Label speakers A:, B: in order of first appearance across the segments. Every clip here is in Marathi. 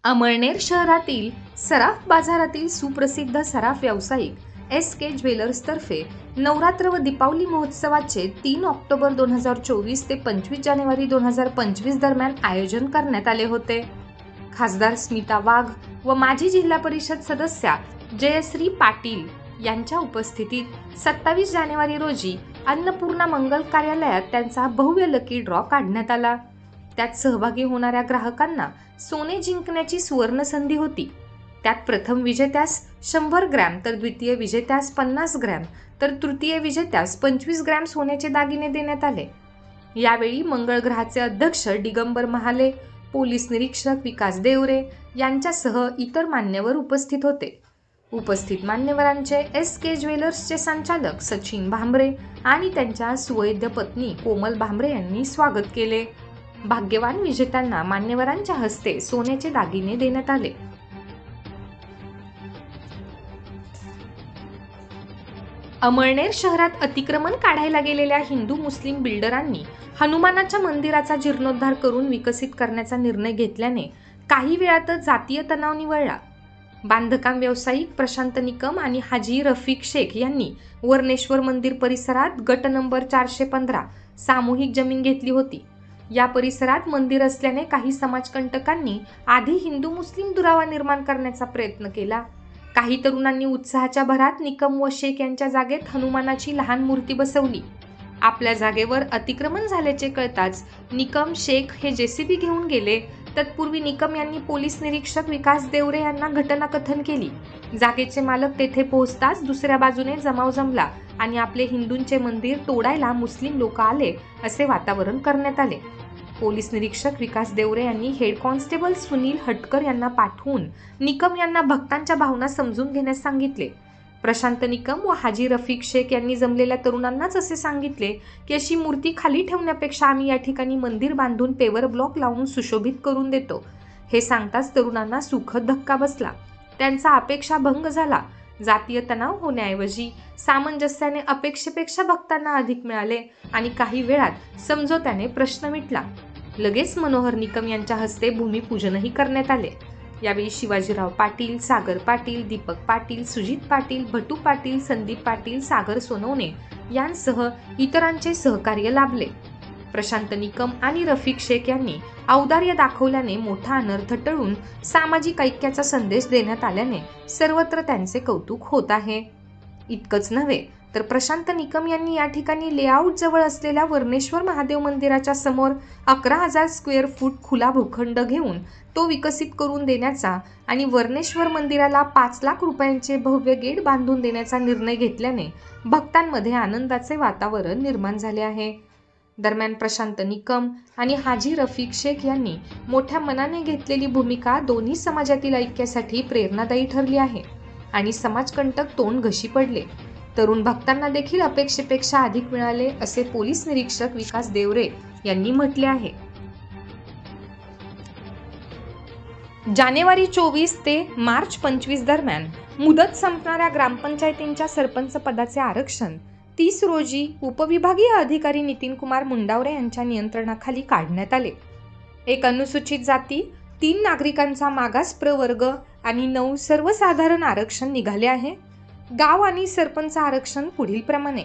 A: अमळनेर शहरातील सराफ बाजारातील सुप्रसिद्ध सराफ व्यावसायिक SK ज्वेलर्सतर्फे नवरात्र व दीपावली महोत्सवाचे 3 ऑक्टोबर 2024 ते 25 जानेवारी 2025 दरम्यान आयोजन करण्यात आले होते। खासदार स्मिता वाघ व माजी जिल्हा परिषद सदस्या जयश्री पाटील यांच्या उपस्थितीत 27 जानेवारी रोजी अन्नपूर्णा मंगल कार्यालयात त्यांचा भव्य लकी ड्रॉ काढण्यात आला। त्यात सहभागी होणाऱ्या ग्राहकांना सोने जिंकण्याची सुवर्ण संधी होती। त्यात प्रथम विजेत्यास 100 ग्रॅम तर द्वितीय विजेत्यास 50 ग्रॅम तर तृतीय विजेत्यास 25 ग्रॅम सोन्याचे दागिने देण्यात आले। यावेळी मंगळ ग्रहाचे अध्यक्ष दिगंबर महाले, पोलीस निरीक्षक विकास देवरे यांच्यासह इतर मान्यवर उपस्थित होते। उपस्थित मान्यवरांचे SK ज्वेलर्सचे संचालक सचिन भांबरे आणि त्यांच्या सुवैद्य पत्नी कोमल भांबरे यांनी स्वागत केले। भाग्यवान विजेत्यांना मान्यवरांच्या हस्ते सोन्याचे दागिने देण्यात आले। अमळनेर शहरात अतिक्रमण काढायला गेलेल्या हिंदू मुस्लिम बिल्डरांनी हनुमानाच्या मंदिराचा जीर्णोद्धार करून विकसित करण्याचा निर्णय घेतल्याने काही वेळातच जातीय तणाव निवळला। बांधकाम व्यावसायिक प्रशांत निकम आणि हाजी रफिक शेख यांनी वर्णेश्वर मंदिर परिसरात गट नंबर 415 सामूहिक जमीन घेतली होती। या परिसरात मंदिर असल्याने काही समाजकंटकांनी आधी हिंदू मुस्लिम दुरावा निर्माण करण्याचा प्रयत्न केला। काही तरुणांनी उत्साहाच्या भरात निकम व शेख यांच्या जागेत हनुमानाची लहान मूर्ती बसवली। आपल्या जागेवर अतिक्रमण झाल्याचे कळताच निकम शेख हे JCB घेऊन गेले। तत्पूर्वी निकम यांनी पोलीस निरीक्षक विकास देवरे यांना घटनाकथन केली। जागेचे मालक तेथे पोहोचताच दुसऱ्या बाजूने जमाव जमला आणि आपले हिंदूंचे मंदिर तोडायला मुस्लिम लोक आले असे वातावरण करण्यात आले। पोलीस निरीक्षक विकास देवरे यांनी हेड कॉन्स्टेबल सुनील हटकर यांना पाठवून निकम यांना भक्तांच्या भावना समजून घेण्यास सांगितले। प्रशांत निकम व हाजी रफिक शेख यांनी जमलेल्या तरुणांनाच असे सांगितले की अशी मूर्ती खाली ठेवण्यापेक्षा आम्ही या ठिकाणी मंदिर बांधून पेवर ब्लॉक लावून सुशोभित करून देतो। हे सांगताच तरुणांना सुखद धक्का बसला, त्यांचा अपेक्षा भंग झाला। जातीय तणाव होण्याऐवजी सामंजस्याने अपेक्षेपेक्षा भक्तांना अधिक मिळाले आणि काही वेळात समझोत्याने प्रश्न मिटला। लगेच मनोहर निकम यांच्या हस्ते भूमिपूजनही करण्यात आले। यावेळी शिवाजीराव पाटील, सागर पाटील, दीपक पाटील, सुजित पाटील, भटू पाटील, संदीप पाटील, सागर सोनवणे यांसह इतरांचे सहकार्य लाभले। प्रशांत निकम आणि रफिक शेख यांनी औदार्य दाखवल्याने मोठा अनर्थ टळून सामाजिक ऐक्याचा संदेश देण्यात आल्याने सर्वत्र त्यांचे कौतुक होत आहे। इतकंच नव्हे तर प्रशांत निकम यांनी या ठिकाणी लेआउट जवळ असलेल्या वर्णेश्वर महादेव मंदिराच्या समोर 11,000 स्क्वेअर फूट खुला भूखंड घेऊन तो विकसित करून देण्याचा आणि वर्णेश्वर मंदिराला 5 लाख रुपयांचे भव्य गेट बांधून देण्याचा निर्णय घेतल्याने भक्तांमध्ये आनंदाचे वातावरण निर्माण झाले आहे। दरम्यान प्रशांत निकम आणि हाजी रफिक शेख यांनी मोठ्या मनाने घेतलेली भूमिका दोन्ही समाजातील ऐक्यासाठी प्रेरणादायी ठरली आहे आणि समाजकंटक तोंड घशी पडले। तरुण भक्तांना देखील अपेक्षेपेक्षा अधिक मिळाले असे पोलीस निरीक्षक विकास देवरे यांनी म्हटले आहे। जानेवारी 24 ते मार्च 25 दरम्यान मुदत संपणाऱ्या ग्रामपंचायतींच्या सरपंच पदाचे आरक्षण 30 रोजी उपविभागीय अधिकारी नितीन कुमार मुंडावरे यांच्या नियंत्रणाखाली काढण्यात आले। एक अनुसूचित जाती, 3 नागरिकांचा मागास प्रवर्ग आणि 9 सर्वसाधारण आरक्षण निघाले आहे। गाव आणि सरपंच आरक्षण पुढील प्रमाणे: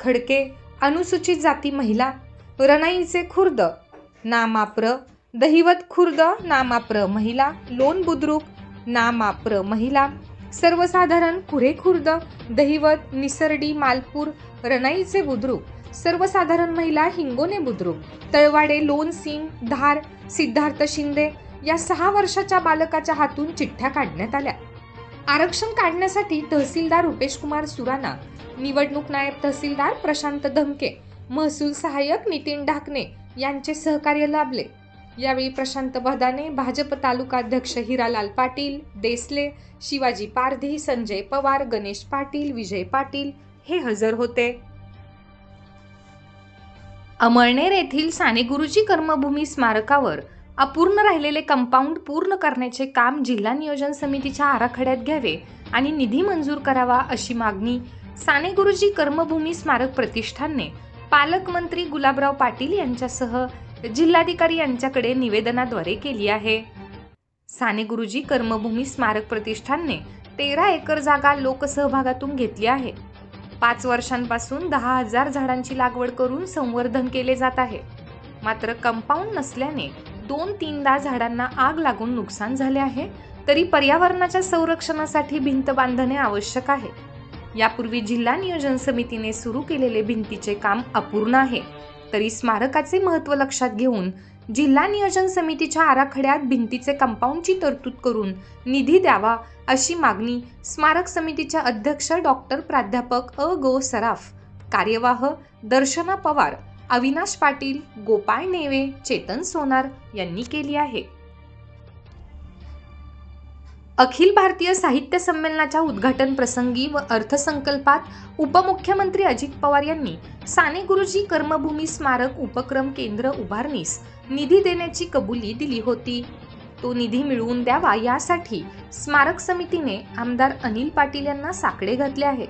A: खडके अनुसूचित जाती महिला, रणाईचे खुर्द नामाप्र, दहिवत खुर्द नामाप्र महिला, लोण बुद्रुक नामाप्र महिला, सर्वसाधारण कुरे खुर्द, दहिवत, निसर्डी, मालपूर, रणाईचे बुद्रुक, सर्वसाधारण महिला हिंगोने बुद्रुक, तळवाडे, लोण सिंग, धार, सिद्धार्थ शिंदे या 6 वर्षाच्या बालकाच्या हातून चिठ्ठ्या काढण्यात आल्या। आरक्षण काढण्यासाठी तहसीलदार रुपेश कुमार सुराणा, निवडणूक नायब तहसीलदार प्रशांत धमके, महसूल सहाय्यक नितीन ढाकणे यांचे सहकार्य लाभले। यावेळी प्रशांत बदाने, भाजप तालुका अध्यक्ष हिरालाल पाटील, देसले, शिवाजी पारधी, संजय पवार, गणेश पाटील, विजय पाटील हे हजर होते। अमळनेर येथील साने गुरुजी कर्मभूमी स्मारकावर अपूर्ण राहिलेले कंपाऊंड पूर्ण करण्याचे काम जिल्हा नियोजन समितीच्या आराखड्यात घ्यावे आणि निधी मंजूर करावा अशी मागणी साने गुरुजी कर्मभूमी स्मारक प्रतिष्ठानने पालकमंत्री गुलाबराव पाटील यांच्यासह जिल्हाधिकारी यांच्याकडे निवेदनाद्वारे केली आहे। साने गुरुजी कर्मभूमी स्मारक प्रतिष्ठानने 13 एकर जागा लोकसहभागातून घेतली आहे. 5 वर्षांपासून 10,000 झाडांची लागवड करून संवर्धन केले जात आहे. मात्र कंपाऊंड नसल्याने 2-3दा झाडांना आग लागून नुकसान झाले आहे. तरी पर्यावरणाच्या संरक्षणासाठी भिंत बांधणे आवश्यक आहे. यापूर्वी जिल्हा नियोजन समितीने सुरू केलेले भिंतीचे काम अपूर्ण आहे. तरी स्मारकाचे महत्त्व लक्षात घेऊन जिल्हा नियोजन समितीच्या आराखड्यात भिंतीचे कंपाऊंडची तरतूद करून निधी द्यावा अशी मागणी स्मारक समितीचे अध्यक्ष डॉक्टर प्राध्यापक गो सराफ, कार्यवाह दर्शना पवार, अविनाश पाटील, गोपाळ नेवे, चेतन सोनार यांनी केली आहे. अखिल भारतीय साहित्य संमेलनाच्या उद्घाटन प्रसंगी व अर्थसंकल्पात उपमुख्यमंत्री अजित पवार यांनी साने गुरुजी कर्मभूमी स्मारक उपक्रम केंद्र उभारणीस निधी देण्याची कबुली दिली होती. तो निधी मिळवून द्यावा यासाठी स्मारक समितीने आमदार अनिल पाटील यांना साकडे घातले आहे.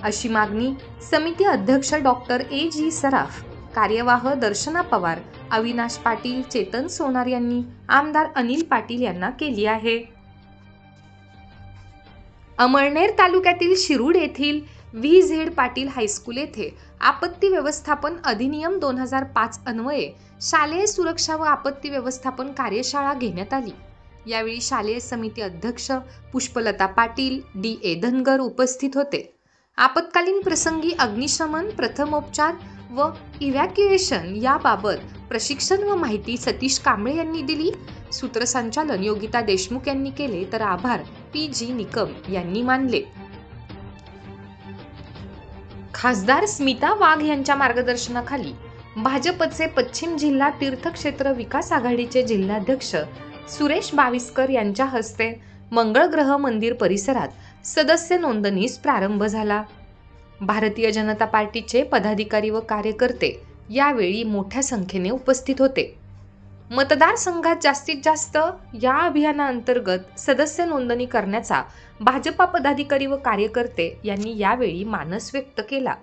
A: अशी मागणी समिती अध्यक्ष डॉक्टर जी सराफ, कार्यवाह दर्शना पवार, अविनाश पाटील, चेतन सोनार यांनी आमदार अनिल पाटील यांना केली आहे. अमळनेर तालुक्यातील शिरूड येथील VZ पाटील हायस्कूल येथे आपत्ती व्यवस्थापन अधिनियम 2005 अन्वये शालेय सुरक्षा व आपत्ती व्यवस्थापन कार्यशाळा घेण्यात आली. यावेळी शालेय समिती अध्यक्ष पुष्पलता पाटील, DA धनगर उपस्थित होते. आपत्कालीन प्रसंगी अग्निशमन, प्रथमोपचार व इव्हॅक्युएशन याबाबत प्रशिक्षण व माहिती सतीश कांबळे यांनी दिली. सूत्रसंचालन योगिता देशमुख यांनी केले तर आभार PG निकम यांनी मानले. खासदार स्मिता वाघ यांच्या मार्गदर्शनाखाली भाजपचे पश्चिम जिल्हा तीर्थक्षेत्र विकास आघाडीचे जिल्हाध्यक्ष सुरेश बाविस्कर यांच्या हस्ते मंगळग्रह मंदिर परिसरात सदस्य नोंदणीस प्रारंभ झाला. भारतीय जनता पार्टीचे पदाधिकारी व कार्यकर्ते यावेळी मोठ्या संख्येने उपस्थित होते. मतदारसंघात जास्तीत जास्त या अभियानाअंतर्गत सदस्य नोंदणी करण्याचा भाजपा पदाधिकारी व कार्यकर्ते यांनी यावेळी मानस व्यक्त केला.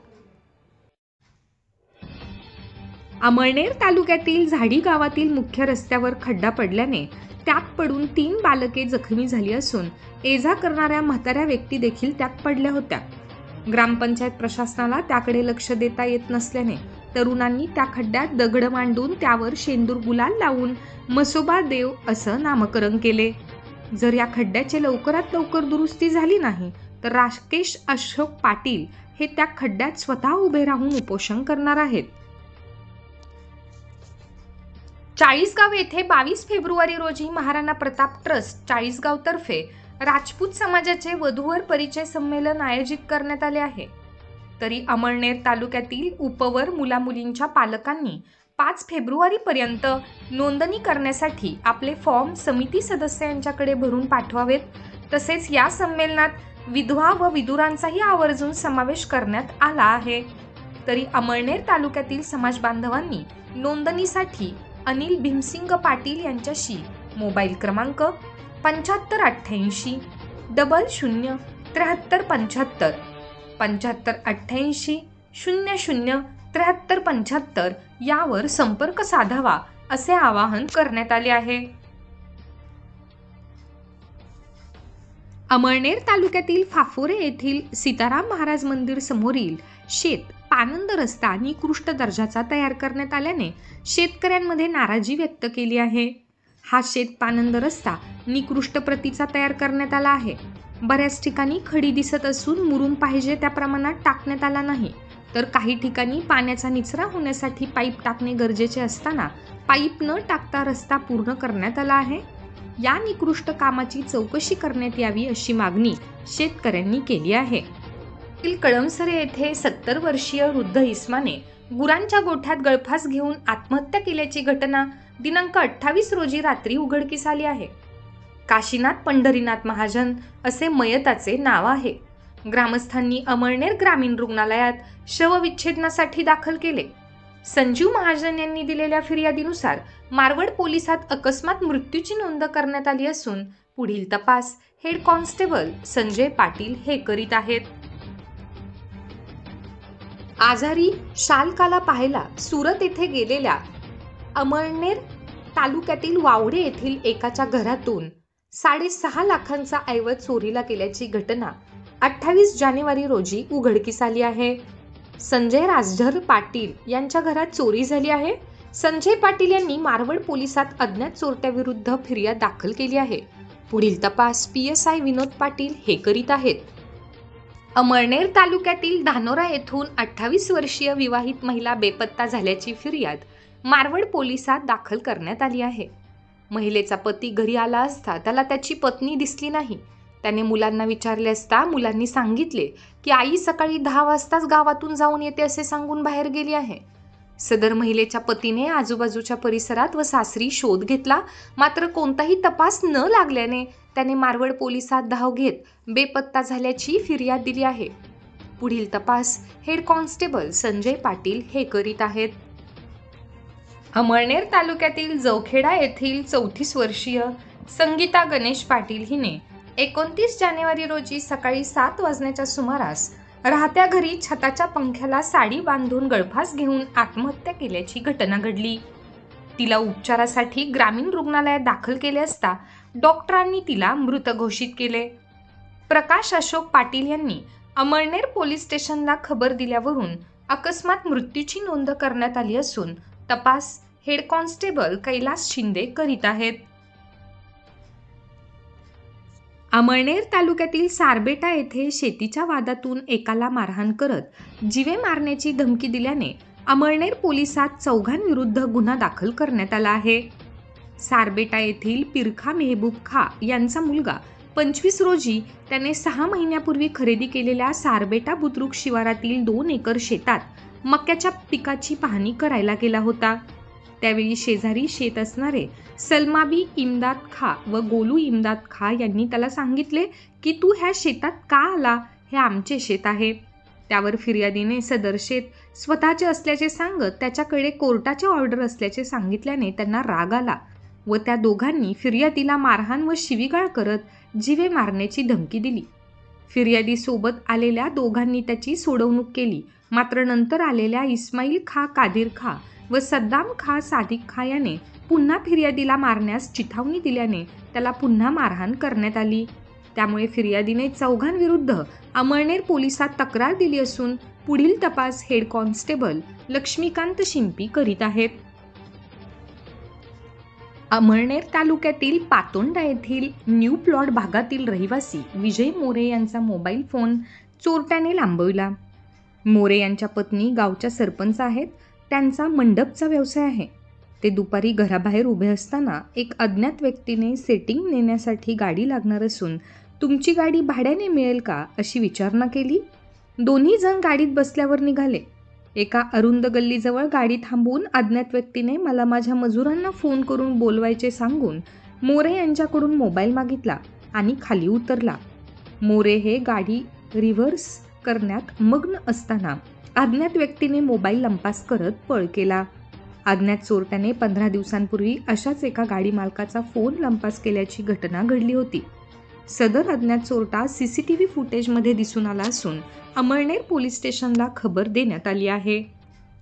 A: अमळनेर तालुक्यातील झाडी गावातील मुख्य रस्त्यावर खड्डा पडल्याने त्यात पडून 3 बालके जखमी झाली असून ये-जा करणाऱ्या म्हाताऱ्या व्यक्ती देखील त्यात पडल्या होत्या. ग्रामपंचायत प्रशासनाला त्याकडे लक्ष देता येत नसल्याने तरुणांनी त्या खड्ड्यात दगड मांडून त्यावर शेंदूर गुलाल लावून मसोबा देव असं नामकरण केले. जर या खड्ड्याची लवकरात लवकर दुरुस्ती झाली नाही तर राकेश अशोक पाटील हे त्या खड्ड्यात स्वतः उभे राहून उपोषण करणार आहेत. चाळीसगाव येथे 22 फेब्रुवारी रोजी महाराणा प्रताप ट्रस्ट चाळीसगाव तर्फे राजपूत समाजाचे वधूवर परिचय संमेलन आयोजित करण्यात आले आहे. तरी अमळनेर तालुक्यातील उपवर मुलामुलींच्या पालकांनी 5 फेब्रुवारीपर्यंत नोंदणी करण्यासाठी आपले फॉर्म समिती सदस्यांच्याकडे भरून पाठवावेत. तसेच या संमेलनात विधवा व विधुरांचाही आवर्जून समावेश करण्यात आला आहे. तरी अमळनेर तालुक्यातील समाज बांधवांनी नोंदणीसाठी अनिल भीमसिंग पाटील यांच्याशी मोबाईल क्रमांक 7588 00 7375 7588 00 7375 यावर संपर्क साधावा असे आवाहन करण्यात आले आहे. अमळनेर तालुक्यातील फाफोरे येथील सीताराम महाराज मंदिर समोरील शेत पानंद रस्ता निकृष्ट दर्जाचा तयार करण्यात आल्याने शेतकऱ्यांमध्ये नाराजी व्यक्त केली आहे. हा शेत पानंद रस्ता निकृष्ट प्रतीचा तयार करण्यात आला आहे. बऱ्याच ठिकाणी खडी दिसत असून मुरुम पाहिजे त्या प्रमाणात टाकण्यात आला नाही, तर काही ठिकाणी पाण्याचा निचरा होण्यासाठी पाईप टाकणे गरजेचे असताना पाईप न टाकता रस्ता पूर्ण करण्यात आला आहे. या निकृष्ट कामाची चौकशी करण्यात यावी अशी मागणी शेतकऱ्यांनी केली आहे. कळमसरे येथे 70 वर्षीय वृद्ध इस्माने गुरांच्या गोठ्यात गळफास घेऊन आत्महत्या केल्याची घटना दिनांक 28 रोजी रात्री उघडकीस आली आहे. काशीनाथ पंढरीनाथ महाजन असे मयताचे नाव आहे. ग्रामस्थांनी अमळनेर ग्रामीण रुग्णालयात शवविच्छेदनासाठी दाखल केले. संजीव महाजन यांनी दिलेल्या फिर्यादीनुसार मारवड पोलिसात अकस्मात मृत्यूची नोंद करण्यात आली असून पुढील तपास हेड कॉन्स्टेबल संजय पाटील हे करीत आहेत. आजारी शालकाला पाहायला सुरत येथे गेलेल्या अमळनेर तालुक्यातील वावडे येथील एकाच्या घरातून 6.5 लाखांचा ऐवज चोरीला गेल्याची घटना 28 जानेवारी रोजी उघडकीस आली आहे. संजय राजधर पाटील यांच्या घरात चोरी झाली आहे. संजय पाटील यांनी मारवड पोलिसात अज्ञात चोरट्याविरुद्ध फिर्याद दाखल केली आहे. पुढील तपास PSI विनोद पाटील हे करीत आहेत. अमळनेर तालुक्यातील धानोरा येथून 28 वर्षीय विवाहित महिला बेपत्ता झाल्याची फिर्याद मारवड पोलिसात दाखल करण्यात आली आहे. महिलेचा पती घरी आला असता त्याला त्याची पत्नी दिसली नाही. त्याने मुलांना विचारले असता मुलांनी सांगितले की आई सकाळी 10 वाजताच गावातून जाऊन येते असे सांगून बाहेर गेली आहे. सदर महिलेच्या पतीने आजूबाजूच्या परिसरात व सासरी शोध घेतला, मात्र कोणताही तपास न लागल्याने त्याने मारवड पोलिसात धाव घेत बेपत्ता झाल्याची फिर्याद दिली आहे. पुढील तपास हेड कॉन्स्टेबल संजय पाटील हे करीत आहेत. अमळनेर तालुक्यातील जवखेडा येथील 34 वर्षीय संगीता गणेश पाटील हिने 29 जानेवारी रोजी सकाळी 7 वाजण्याच्या सुमारास राहत्या घरी छताच्या पंख्याला साडी बांधून गळफास घेऊन आत्महत्या केल्याची घटना घडली. तिला उपचारासाठी ग्रामीण रुग्णालयात दाखल केले असता डॉक्टरांनी तिला मृत घोषित केले. प्रकाश अशोक पाटील यांनी अमळनेर पोलीस स्टेशनला खबर दिल्यावरून अकस्मात मृत्यूची नोंद करण्यात आली असून तपास हेड कॉन्स्टेबल कैलास शिंदे करीत आहेत. अमळनेर तालुक्यातील सारबेटा येथे शेतीच्या वादातून एकाला मारहाण करत जीवे मारण्याची धमकी दिल्याने अमळनेर पोलिसात चौघांविरुद्ध गुन्हा दाखल करण्यात आला आहे. सारबेटा येथील पिरखा मेहबूब खा यांचा मुलगा 25 रोजी त्याने 6 महिन्यापूर्वी खरेदी केलेल्या सारबेटा बुद्रुक शिवारातील 2 एकर शेतात मक्याच्या पिकाची पाहणी करायला गेला होता. त्यावेळी शेजारी शेत असणारे सलमाबी इम्दाद खा व गोलू इम्दाद खा यांनी त्याला सांगितले की तू ह्या शेतात का आला, हे आमचे शेत आहे. त्यावर फिर्यादीने सदर शेत स्वतःचे असल्याचे सांगत त्याच्याकडे कोर्टाचे ऑर्डर असल्याचे सांगितल्याने त्यांना राग आला व त्या दोघांनी फिर्यादीला मारहाण व शिवीगाळ करत जीवे मारण्याची धमकी दिली. फिर्यादी सोबत आलेल्या दोघांनी त्याची सोडवणूक केली, मात्र नंतर आलेल्या इस्माईल खा कादिर खा व सद्दाम खा सादिक खा याने पुन्हा फिर्यादीला मारण्यास चिथावणी दिल्याने त्याला पुन्हा मारहाण करण्यात आली. त्यामुळे फिर्यादीने चौघांविरुद्ध अमळनेर पोलिसात तक्रार दिली असून पुढील तपास हेड कॉन्स्टेबल लक्ष्मीकांत शिंपी करीत आहेत. अमळनेर तालुक्यातील पातोंडा येथील न्यू प्लॉट भागातील रहिवासी विजय मोरे यांचा मोबाईल फोन चोरट्याने लांबविला. मोरे यांच्या पत्नी गावच्या सरपंच आहेत. त्यांचा मंडपचा व्यवसाय आहे. ते दुपारी घराबाहेर उभे असताना एक अज्ञात व्यक्तीने सेटिंग नेण्यासाठी गाडी लागणार असून तुमची गाडी भाड्याने मिळेल का अशी विचारणा केली. दोन्ही जण गाडीत बसल्यावर निघाले. एका अरुंद गल्लीजवळ गाडी थांबवून अज्ञात व्यक्तीने मला माझ्या मजुरांना फोन करून बोलवायचे सांगून मोरे यांच्याकडून मोबाईल मागितला आणि खाली उतरला. मोरे हे गाडी रिव्हर्स करण्यात मग्न असताना अज्ञात व्यक्तीने मोबाईल लंपास करत पळ केला. अज्ञात चोरट्याने 15 दिवसांपूर्वी अशाच एका गाडी मालकाचा फोन लंपास केल्याची घटना घडली होती. सदर अज्ञात चोरटा CCTV फुटेजमध्ये दिसून आला असून अमळनेर पोलीस स्टेशनला खबर देण्यात आली आहे.